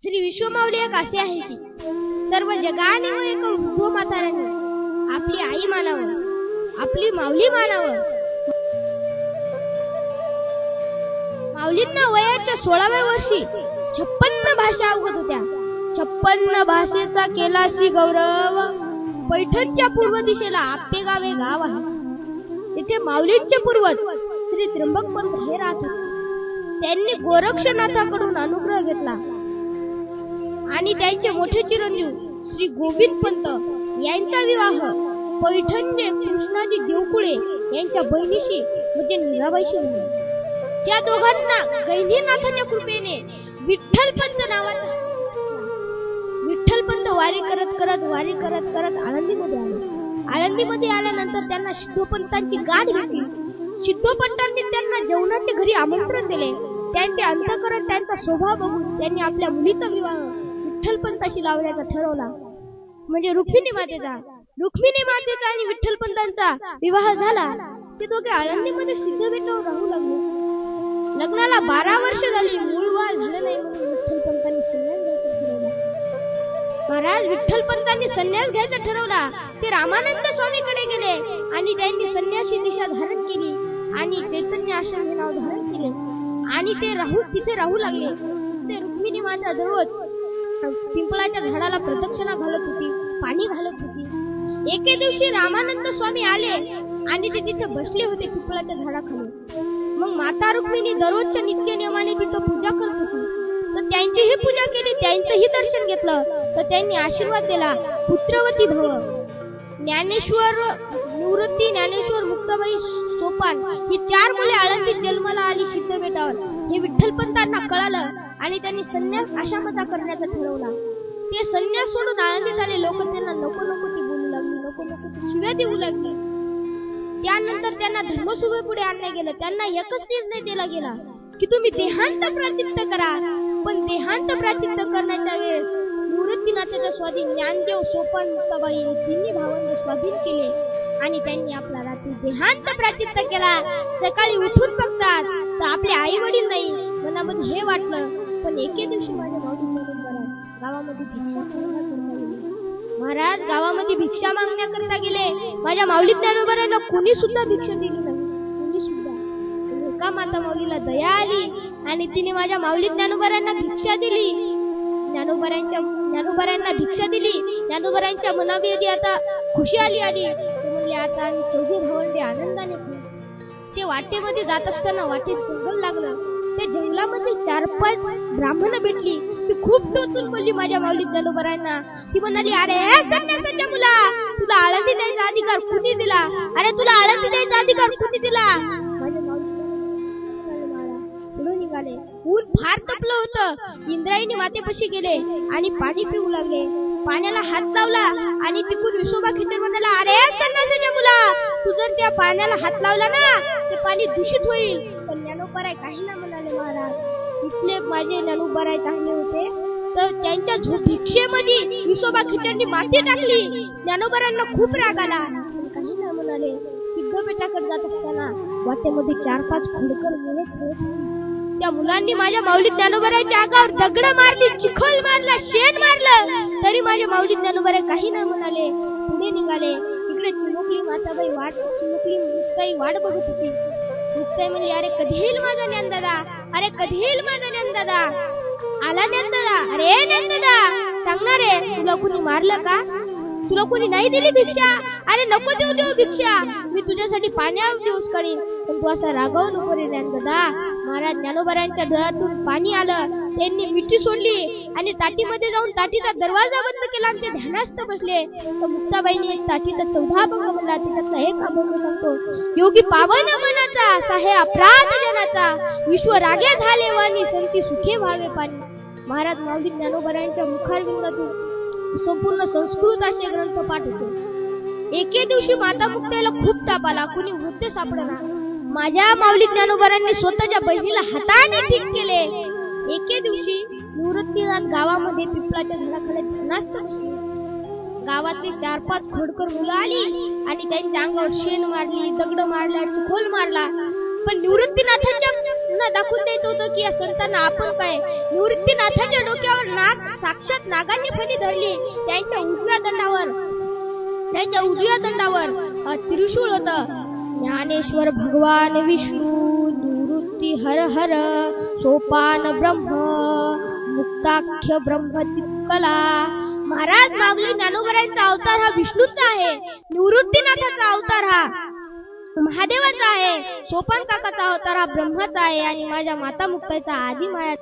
श्री विश्वमाऊली एक असे आहे की सर्व जगाने व एक वृद्ध म्हाताऱ्याने आपली आई मानावं, आपली माऊली मानावं. माऊलींना वयाच्या 16व्या वर्षी 56 भाषा अवगत होत्या. 56 भाषेचा केलासी गौरव. पैठणच्या पूर्व दिशेला आप्पेगाव गाव आहे. तिथे माऊलींचे पूर्वज श्री त्र्यंबकपंत हे राहत होते. त्यांनी गोरक्षनाथाकडून अनुग्रह घेतला आणि त्यांचे मोठे चिरंजीव श्री गोविंदपंत यांचा विवाह पैठणचे कृष्णाजी देवकुळे यांच्या बहिणीशी म्हणजे मीराबाईशी झाला. त्या दोघांना गहिनीनाथाच्या कृपेने विठ्ठलपंत नावाचा विठ्ठलपंत वारी करत आळंदीमध्ये आले. आळंदीमध्ये आल्यानंतर त्यांना सिद्धोपंतांची गाठ भेटली. सिद्धोपंतांनी त्यांना जेवणाचे घरी आमंत्रण दिले. त्यांचे अंतःकरण, त्यांचा स्वभाव बघून त्यांनी आपल्या मुलीचा विवाह विठ्ठलपंताशी लावण्याचा ठरवला. म्हणजे रुक्मिणी मातेचा आणि विठ्ठलपंतांचा विवाह झाला. ते दोघे आळंदीमध्ये सिद्धबेटावर राहू लागले. लग्नाला 12 वर्ष झाली. मूळ वाद झालं नाही म्हणून विठ्ठलपंतांनी संन्यास घ्यायचा ठरवला. महाराज विठ्ठलपंतांनी संन्यास घ्यायचा ठरवला. ते रामानंद स्वामीकडे गेले आणि त्यांनी संन्यासी दिशा धारण केली आणि चैतन्य आश्रम हे नाव धारण केले आणि ते तिथे राहू लागले. ते रुक्मिणी माता दररोज पिंपळाच्या झाडाला प्रदक्षिणा घालत होती, पाणी घालत होती. एके दिवशी रामानंद स्वामी आले आणि ते तिथे बसले होते पिंपळाच्या झाडाखाली. मग माता रुक्मिणी दररोजच्या नित्य नियमाने तिथं पूजा करत होती. तर त्यांचीही पूजा केली, त्यांचंही दर्शन घेतलं. तर त्यांनी आशीर्वाद दिला, पुत्रवती भव. ज्ञानेश्वर, निवृत्ती, ज्ञानेश्वर, मुक्ताबाई, सोपान ही 4 मुले आळंदीत जन्माला आली सिद्धबेटावर. हे विठ्ठलपंतांना कळालं आणि त्यांनी संन्यास आशामता करण्याचा ठरवला. ते संन्यास सोडून आळंदीत आले. लोक त्यांना नको ती बोलू लागली, नको ती शिव्या देऊ लागली. त्यानंतर त्यांना धर्मसुभे पुढे आणण्यात गेलं. त्यांना एकच निर्णय दिला गेला की तुम्ही देहांत प्राचित्त करा. पण देहांत प्राचित्त करण्याच्या वेळेस निवृत्तीनाथाच्या स्वाधीन ज्ञानदेव, सोपान, मुक्ताबाई हे तिन्ही भावांना स्वाधीन केले आणि त्यांनी आपला रात्री देहांत प्राचित्त केला. सकाळी उठून बघतात तर आपले आई वडील नाही. मनामध्ये हे वाटलं. पण एके दिवशी माझ्या गावामध्ये भिक्षा मागण्याकरता गेले. महाराज गावामध्ये भिक्षा मागण्याकरता गेले. माझ्या माऊली ज्ञानोबांना कोणी सुद्धा भिक्षा दिली नाही, कोणी सुद्धा. एका माता माऊलीला दया आली आणि तिने माझ्या माऊली ज्ञानोबांना भिक्षा दिली. ज्ञानोबांना भिक्षा दिली. ज्ञानोबांच्या मनामध्ये आता खुशी आली. म्हणले आता आम्ही 4 भावंडे आनंदाने खाऊ. ते वाटेमध्ये जात असताना वाटेत जंगल लागलं. त्या जंगलामध्ये 4-5 ब्राह्मण भेटली. ती खूप टोचून बोलली माझ्या माऊली ज्ञानोबांना. ती म्हणाली, अरे संन्यासाच्या मुला, तुला आळंदी द्यायचा अधिकार कुणी दिला? अरे तुला आळंदी द्यायचा अधिकार कुणी दिला? माझ्या माऊली पुढे निघाले. ऊन फार तपलं होतं. इंद्रायणी मातेपाशी गेले आणि पाणी पिऊ लागले. पाण्याला हात लावला आणि तिकून विसोबा खिचर म्हणाला, अरे संन्यासाच्या मुला, तू जर त्या पाण्याला हात लावला ना ते पाणी दूषित होईल. पण ज्ञानोबराय काही ना म्हणाले. महाराज इथले माझे ज्ञानोबराय चांगले होते तर त्यांच्या भिक्षेमध्ये विसोबा खिचरनी माती टाकली. ज्ञानोबरांना खूप राग आला. काही ना म्हणाले. सिद्धबेटाकडे जात असताना वाटेमध्ये 4-5 खोडकर मुले खेळत होती. त्या मुलांनी माझ्या माऊली ज्ञानोबाच्या अंगावर दगड मारली, चिखल मारला, शेण मारलं. तरी माझ्या माऊली ज्ञानोबाराय काही ना म्हणाले. पुढे निघाले. इकडे चिमुकली माताबाई मुक्ताई वाट बघत होती. मुक्ताई म्हणली, अरे कधी येईल माझा ज्ञानदादा? अरे कधी येईल माझा ज्ञानदादा? आला ज्ञानदादा? अरे ज्ञानदादा सांगणार रे, तुला कोणी मारलं का? तुला कोणी नाही दिली भिक्षा? अरे नको देऊ भिक्षा, मी तुझ्यासाठी पाण्यावर दिवस काढीन. पण तू असा रागावू नको रे ज्ञानदादा. महाराज ज्ञानोबांच्या डोळ्यातून पाणी आलं. त्यांनी मिठी सोडली आणि ताटीमध्ये जाऊन ताटीचा दरवाजा बंद केला आणि ते ध्यानास्थ बसले. तर मुक्ताबाईंनी एक ताटीचा 14 अभंग म्हणला. त्याच्यातला एक अभंग सांगतो. योगी पावन मनाचा, साहे अपराध जनाचा, विश्व रागे झाले वाणी, संती सुखे व्हावे पाणी. महाराज माऊली ज्ञानोबांच्या मुखारविंदातून संपूर्ण संस्कृत असे ग्रंथ पाठ होते. एके दिवशी माता मुक्ताईला खूप ताप आला. कुणी वृद्ध सापडला. माझ्या माऊली ज्ञानोबांनी स्वतःच्या बहिणीला हाताने ठीक केले. एके दिवशी निवृत्तीनाथ गावामध्ये पिंपळाच्या झाडाखाली ध्यानास्थ बसले. गावातली 4-5 खोडकर मुलं आली आणि त्यांच्या अंगावर शेण मारली, दगड मारला, चिखोल मारला. पण निवृत्तीनाथांच्या दाखवून द्यायचं होतं की या संतांना आपण काय. निवृत्तीनाथाच्या डोक्यावर नाग साक्षात नागांनी फणी धरली. त्यांच्या उजव्या दंडावर त्रिशूळ होतं. ज्ञानेश्वर भगवान विष्णू, निवृत्ती हर हर, सोपान ब्रह्म, मुक्ताख्य ब्रह्म चित्कला. महाराज माऊली ज्ञानोबरायांचा अवतार हा विष्णूचा आहे, निवृत्तीनाथाचा अवतार हा महादेवाचा आहे, सोपान काकाचा अवतार हा ब्रह्माचा आहे आणि माझ्या माता मुक्ताचा आदी माया